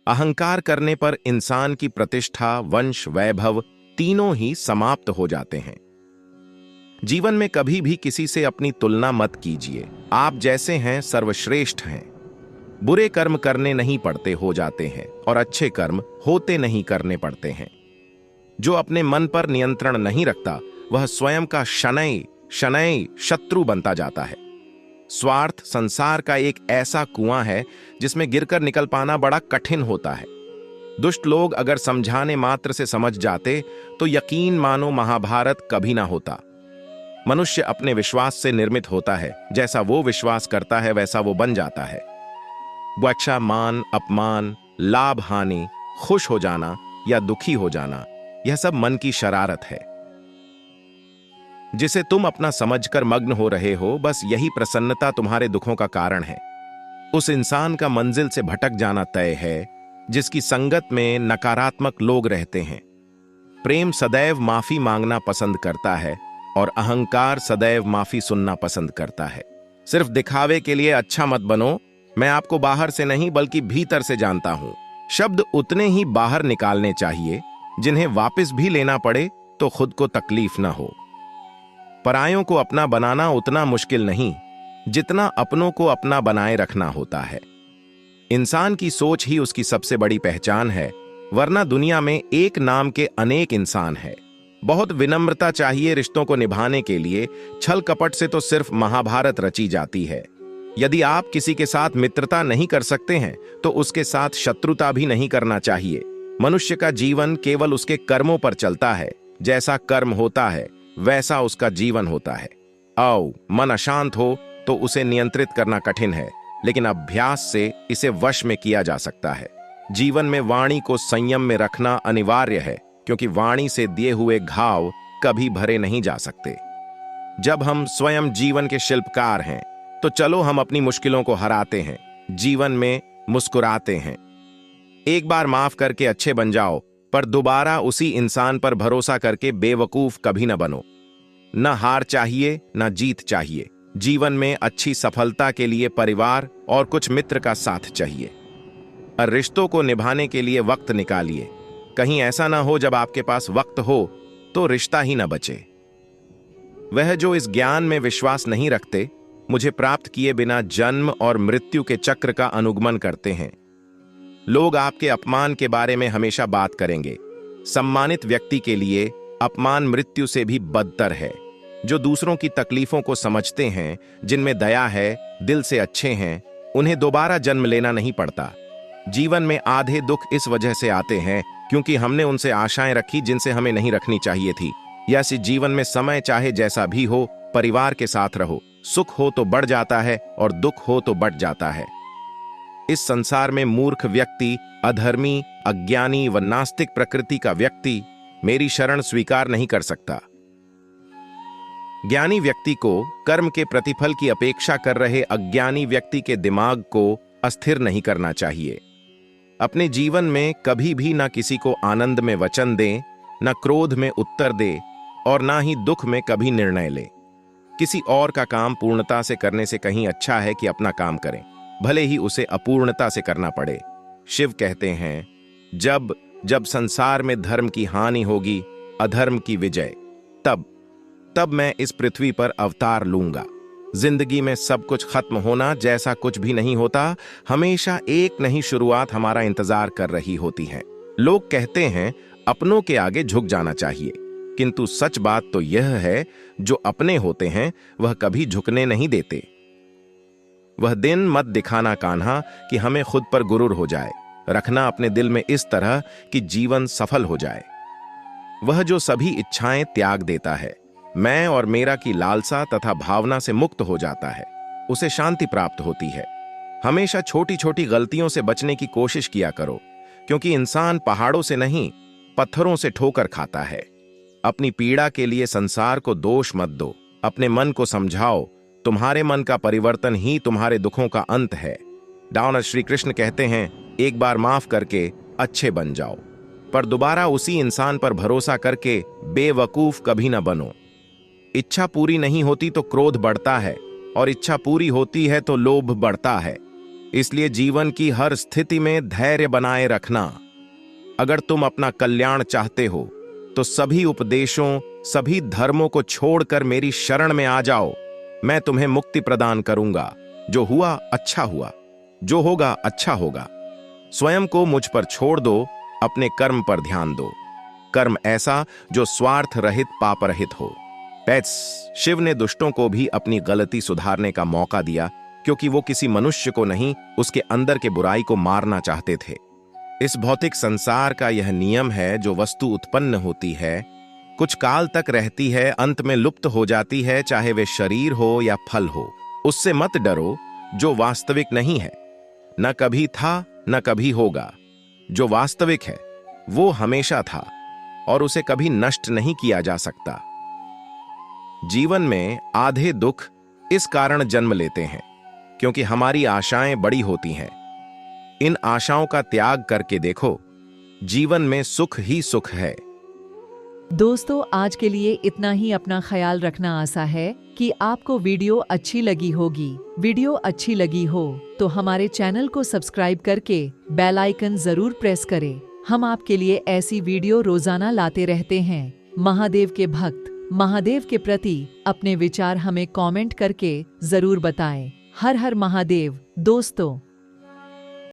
अहंकार करने पर इंसान की प्रतिष्ठा, वंश, वैभव तीनों ही समाप्त हो जाते हैं। जीवन में कभी भी किसी से अपनी तुलना मत कीजिए। आप जैसे हैं सर्वश्रेष्ठ हैं। बुरे कर्म करने नहीं पड़ते, हो जाते हैं, और अच्छे कर्म होते नहीं, करने पड़ते हैं। जो अपने मन पर नियंत्रण नहीं रखता वह स्वयं का शनैः शनैः शत्रु बनता जाता है। स्वार्थ संसार का एक ऐसा कुआं है जिसमें गिरकर निकल पाना बड़ा कठिन होता है। दुष्ट लोग अगर समझाने मात्र से समझ जाते तो यकीन मानो महाभारत कभी ना होता। मनुष्य अपने विश्वास से निर्मित होता है। जैसा वो विश्वास करता है वैसा वो बन जाता है। वक्षा, मान, अपमान, लाभ, हानि, खुश हो जाना या दुखी हो जाना, यह सब मन की शरारत है जिसे तुम अपना समझकर मग्न हो रहे हो। बस यही प्रसन्नता तुम्हारे दुखों का कारण है। उस इंसान का मंजिल से भटक जाना तय है जिसकी संगत में नकारात्मक लोग रहते हैं। प्रेम सदैव माफी मांगना पसंद करता है और अहंकार सदैव माफी सुनना पसंद करता है। सिर्फ दिखावे के लिए अच्छा मत बनो। मैं आपको बाहर से नहीं बल्कि भीतर से जानता हूं। शब्द उतने ही बाहर निकालने चाहिए जिन्हें वापस भी लेना पड़े तो खुद को तकलीफ ना हो। परायों को अपना बनाना उतना मुश्किल नहीं जितना अपनों को अपना बनाए रखना होता है। इंसान की सोच ही उसकी सबसे बड़ी पहचान है, वरना दुनिया में एक नाम के अनेक इंसान है। बहुत विनम्रता चाहिए रिश्तों को निभाने के लिए। छल कपट से तो सिर्फ महाभारत रची जाती है। यदि आप किसी के साथ मित्रता नहीं कर सकते हैं तो उसके साथ शत्रुता भी नहीं करना चाहिए। मनुष्य का जीवन केवल उसके कर्मों पर चलता है। जैसा कर्म होता है वैसा उसका जीवन होता है। आओ, मन अशांत हो तो उसे नियंत्रित करना कठिन है, लेकिन अभ्यास से इसे वश में किया जा सकता है। जीवन में वाणी को संयम में रखना अनिवार्य है, क्योंकि वाणी से दिए हुए घाव कभी भरे नहीं जा सकते। जब हम स्वयं जीवन के शिल्पकार हैं तो चलो हम अपनी मुश्किलों को हराते हैं, जीवन में मुस्कुराते हैं। एक बार माफ करके अच्छे बन जाओ, पर दोबारा उसी इंसान पर भरोसा करके बेवकूफ कभी न बनो। न हार चाहिए न जीत चाहिए। जीवन में अच्छी सफलता के लिए परिवार और कुछ मित्र का साथ चाहिए। और रिश्तों को निभाने के लिए वक्त निकालिए। कहीं ऐसा ना हो जब आपके पास वक्त हो तो रिश्ता ही न बचे। वह जो इस ज्ञान में विश्वास नहीं रखते, मुझे प्राप्त किए बिना जन्म और मृत्यु के चक्र का अनुगमन करते हैं। लोग आपके अपमान के बारे में हमेशा बात करेंगे। सम्मानित व्यक्ति के लिए अपमान मृत्यु से भी बदतर है। जो दूसरों की तकलीफों को समझते हैं, जिनमें दया है, दिल से अच्छे हैं, उन्हें दोबारा जन्म लेना नहीं पड़ता। जीवन में आधे दुख इस वजह से आते हैं क्योंकि हमने उनसे आशाएं रखी जिनसे हमें नहीं रखनी चाहिए थी। या इस जीवन में समय चाहे जैसा भी हो, परिवार के साथ रहो। सुख हो तो बढ़ जाता है और दुख हो तो बढ़ जाता है। इस संसार में मूर्ख व्यक्ति, अधर्मी, अज्ञानी व नास्तिक प्रकृति का व्यक्ति मेरी शरण स्वीकार नहीं कर सकता। ज्ञानी व्यक्ति को कर्म के प्रतिफल की अपेक्षा कर रहे अज्ञानी व्यक्ति के दिमाग को अस्थिर नहीं करना चाहिए। अपने जीवन में कभी भी ना किसी को आनंद में वचन दें, न क्रोध में उत्तर दे और ना ही दुख में कभी निर्णय ले। किसी और का काम पूर्णता से करने से कहीं अच्छा है कि अपना काम करें, भले ही उसे अपूर्णता से करना पड़े। शिव कहते हैं, जब जब संसार में धर्म की हानि होगी, अधर्म की विजय, तब मैं इस पृथ्वी पर अवतार लूंगा। जिंदगी में सब कुछ खत्म होना जैसा कुछ भी नहीं होता। हमेशा एक नई शुरुआत हमारा इंतजार कर रही होती है। लोग कहते हैं अपनों के आगे झुक जाना चाहिए, किंतु सच बात तो यह है, जो अपने होते हैं वह कभी झुकने नहीं देते। वह दिन मत दिखाना कान्हा कि हमें खुद पर गुरूर हो जाए। रखना अपने दिल में इस तरह कि जीवन सफल हो जाए। वह जो सभी इच्छाएं त्याग देता है, मैं और मेरा की लालसा तथा भावना से मुक्त हो जाता है, उसे शांति प्राप्त होती है। हमेशा छोटी छोटी गलतियों से बचने की कोशिश किया करो, क्योंकि इंसान पहाड़ों से नहीं पत्थरों से ठोकर खाता है। अपनी पीड़ा के लिए संसार को दोष मत दो। अपने मन को समझाओ, तुम्हारे मन का परिवर्तन ही तुम्हारे दुखों का अंत है। डाउनर श्री कृष्ण कहते हैं, एक बार माफ करके अच्छे बन जाओ, पर दोबारा उसी इंसान पर भरोसा करके बेवकूफ कभी न बनो। इच्छा पूरी नहीं होती तो क्रोध बढ़ता है, और इच्छा पूरी होती है तो लोभ बढ़ता है। इसलिए जीवन की हर स्थिति में धैर्य बनाए रखना। अगर तुम अपना कल्याण चाहते हो तो सभी उपदेशों, सभी धर्मों को छोड़कर मेरी शरण में आ जाओ। मैं तुम्हें मुक्ति प्रदान करूंगा। जो हुआ अच्छा हुआ, जो होगा अच्छा होगा। स्वयं को मुझ पर छोड़ दो, अपने कर्म पर ध्यान दो। कर्म ऐसा जो स्वार्थ रहित, पाप रहित हो। पेट्स, शिव ने दुष्टों को भी अपनी गलती सुधारने का मौका दिया, क्योंकि वो किसी मनुष्य को नहीं, उसके अंदर के बुराई को मारना चाहते थे। इस भौतिक संसार का यह नियम है, जो वस्तु उत्पन्न होती है, कुछ काल तक रहती है, अंत में लुप्त हो जाती है, चाहे वे शरीर हो या फल हो। उससे मत डरो जो वास्तविक नहीं है। न कभी था, न कभी होगा। जो वास्तविक है वो हमेशा था और उसे कभी नष्ट नहीं किया जा सकता। जीवन में आधे दुख इस कारण जन्म लेते हैं क्योंकि हमारी आशाएं बड़ी होती हैं। इन आशाओं का त्याग करके देखो, जीवन में सुख ही सुख है। दोस्तों, आज के लिए इतना ही। अपना ख्याल रखना। आशा है कि आपको वीडियो अच्छी लगी होगी। वीडियो अच्छी लगी हो तो हमारे चैनल को सब्सक्राइब करके बेल आइकन जरूर प्रेस करें। हम आपके लिए ऐसी वीडियो रोजाना लाते रहते हैं। महादेव के भक्त महादेव के प्रति अपने विचार हमें कमेंट करके जरूर बताएं। हर हर महादेव दोस्तों।